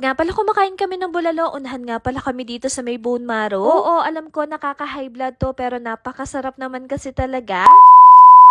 Kapag nga pala kumakain kami ng bulalo, unahan nga pala kami dito sa may bone marrow. Oo, alam ko nakaka-high blood to pero napakasarap naman kasi talaga.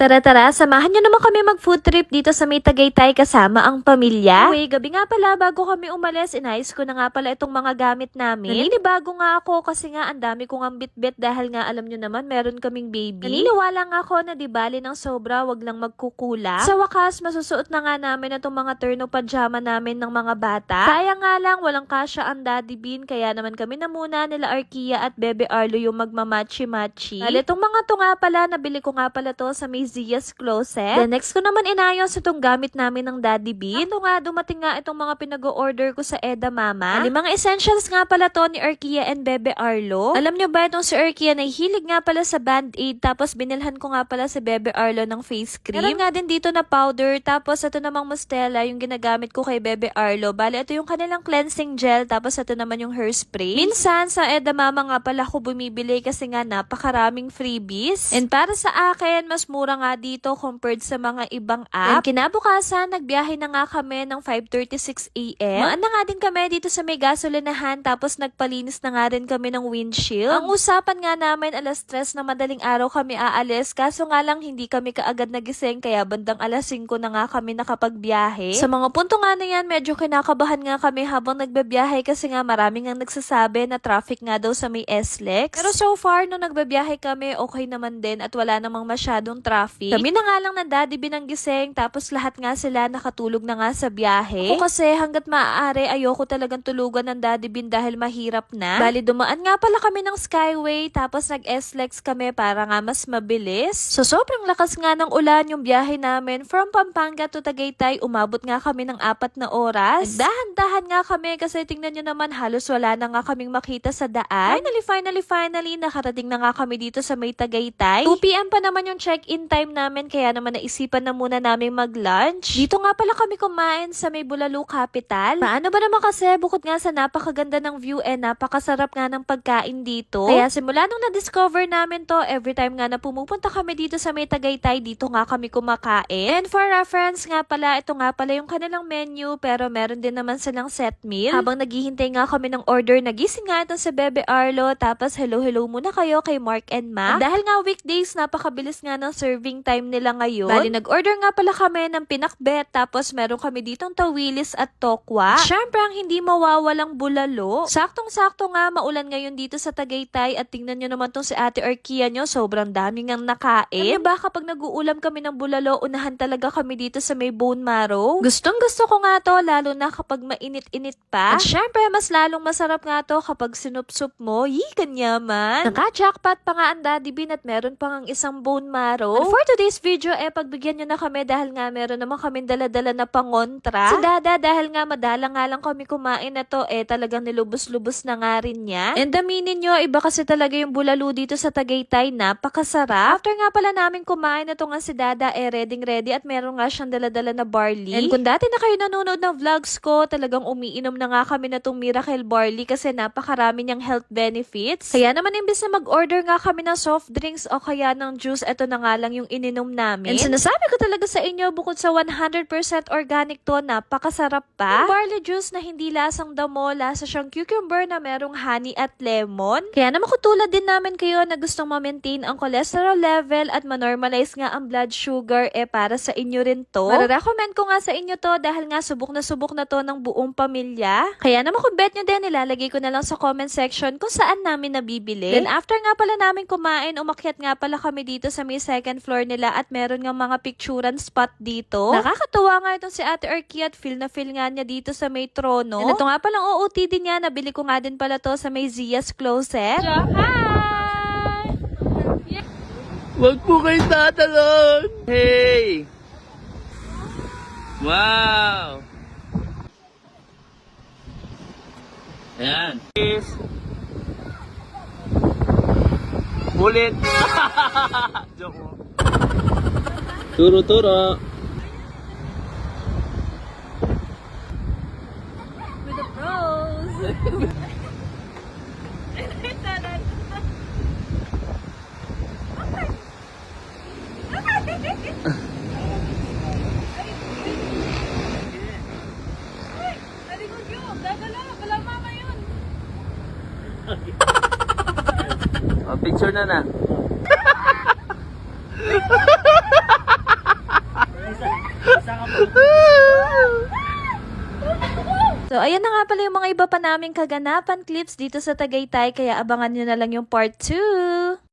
Tara, samahan nyo naman kami mag-food trip dito sa may Tagaytay kasama ang pamilya. Anyway, gabi nga pala bago kami umalis, inayos ko na nga pala itong mga gamit namin. Naninibago nga ako kasi nga ang dami kong ang bit-bit dahil nga alam nyo naman meron kaming baby. Naniniwala nga ako na di bali ng sobra, wag lang magkukulang. Sa wakas, masusuot na nga namin itong mga turno pajama namin ng mga bata. Sayang nga lang, walang kasya ang Daddy Bean, kaya naman kami na muna nila Arkia at Bebe Arlo yung magmamachi-machi. Bali, itong mga to nga pala, nabili ko nga pala to sa may Zia's Closet. Then next ko naman inayos itong gamit namin ng Daddy Bean. Ito nga, dumating nga itong mga pinag-order ko sa Eda Mama. Mga essentials nga pala to ni Arkia and Bebe Arlo. Alam nyo ba itong si Arkia na hilig nga pala sa Band-Aid, tapos binilhan ko nga pala si Bebe Arlo ng face cream. Meron nga din dito na powder, tapos ito namang Mustela yung ginagamit ko kay Bebe Arlo. Bali, ito yung kanilang cleansing gel, tapos ito naman yung hairspray. Minsan sa Eda Mama nga pala ako bumibili kasi nga napakaraming freebies. And para sa akin, mas mura nga dito compared sa mga ibang app. And kinabukasan, nagbiyahe na nga kami ng 5:36 AM. Maan na nga din kami dito sa may gasolinahan, tapos nagpalinis na nga din kami ng windshield. Ang usapan nga namin, alas 3 na madaling araw kami aalis, kaso nga lang hindi kami kaagad nagising, kaya bandang alas 5 na nga kami nakapagbiyahe. Sa mga punto nga na yan, medyo kinakabahan nga kami habang nagbabiyahe kasi nga maraming ang nagsasabi na traffic nga daw sa may SLEX. Pero so far, nung nagbabiyahe kami, okay naman din at wala namang masyadong traffic. Kami na nga lang ng Daddy binanggising, tapos lahat nga sila nakatulog na nga sa biyahe. Ako kasi hanggat maaari ayoko talagang tulugan ng Daddy Bin dahil mahirap na. Bali dumaan nga pala kami ng Skyway, tapos nag-SLEX kami para nga mas mabilis. So sobrang lakas nga ng ulan yung biyahe namin from Pampanga to Tagaytay, umabot nga kami ng 4 na oras. Dahan-dahan nga kami kasi tingnan nyo naman halos wala na nga kaming makita sa daan. Finally, nakarating na nga kami dito sa may Tagaytay. 2 PM pa naman yung check-in time namin, kaya naman naisipan na muna namin mag-lunch. Dito nga pala kami kumain sa may Bulalo Capital. Paano ba naman kasi, bukod nga sa napakaganda ng view napakasarap nga ng pagkain dito. Kaya simula nung na-discover namin to, every time nga na pumupunta kami dito sa may Tagaytay, dito nga kami kumakain. And for reference nga pala, ito nga pala yung kanilang menu, pero meron din naman silang set meal. Habang naghihintay nga kami ng order, nagising nga ito sa Bebe Arlo, tapos hello muna kayo kay Mark and Ma. And dahil nga weekdays, napakabilis nga ng serving time nila ngayon. Bali, nag-order nga pala kami ng pinakbet, tapos meron kami ditong tawilis at tokwa. Syempre, ang hindi mawawalang bulalo. Saktong-sakto nga, maulan ngayon dito sa Tagaytay, at tingnan nyo naman tong si Ate Arkia nyo, sobrang daming ang nakain. Ano ba, kapag nag-uulam kami ng bulalo, unahan talaga kami dito sa may bone marrow. Gustong-gusto ko nga to, lalo na kapag mainit-init pa. At syempre, mas lalong masarap nga to kapag sinup-sup mo. Kanyaman. Naka-jackpot pa nga ang Daddy Bean at meron pa ang isang bone marrow. And for today's video, pagbigyan nyo na kami dahil nga meron naman kami dala-dala na pangontra. Si Dada, dahil nga madala nga lang kami kumain na to, talagang nilubos-lubos na nga rin niya. And aminin nyo, iba kasi talaga yung bulalo dito sa Tagaytay, napakasarap. After nga pala namin kumain na to nga si Dada, ready at meron nga siyang dala-dala na barley. And kung dati na kayo nanonood ng vlogs ko, talagang umiinom na nga kami na tong Miracle Barley kasi napakarami niyang health benefits. Kaya naman imbes na mag-order nga kami ng soft drinks o kaya ng juice, eto na nga lang yung ininom namin. And sinasabi ko talaga sa inyo, bukod sa 100% organic to, napakasarap pa. Yung barley juice na hindi lasang damo, lasa siyang cucumber na merong honey at lemon. Kaya naman kutulad din namin kayo na gustong ma-maintain ang cholesterol level at ma-normalize nga ang blood sugar, para sa inyo rin to. Mara-recommend ko nga sa inyo to dahil nga subok na to ng buong pamilya. Kaya naman kung bet nyo din, nilalagay ko na lang sa comment section kung saan namin nabibili. Then after nga pala namin kumain, umakyat nga pala kami dito sa may second floor nila at meron nga mga picturean spot dito. Nakakatuwa nga itong si Ate Arkia at feel na feel nga niya dito sa may trono. And ito nga palang OOTD niya, nabili ko nga din pala to sa may Zia's Closet. Hi! Wag po kayo tatalon! Hey! Wow! Ayan. Peace! Ulit! Joke mo. Turo-turo! With the pros! Ay, very good job. Wala mama yun. Oh, picture na na. So, ayan na nga pala yung mga iba pa naming kaganapan clips dito sa Tagaytay, kaya abangan nyo na lang yung part 2.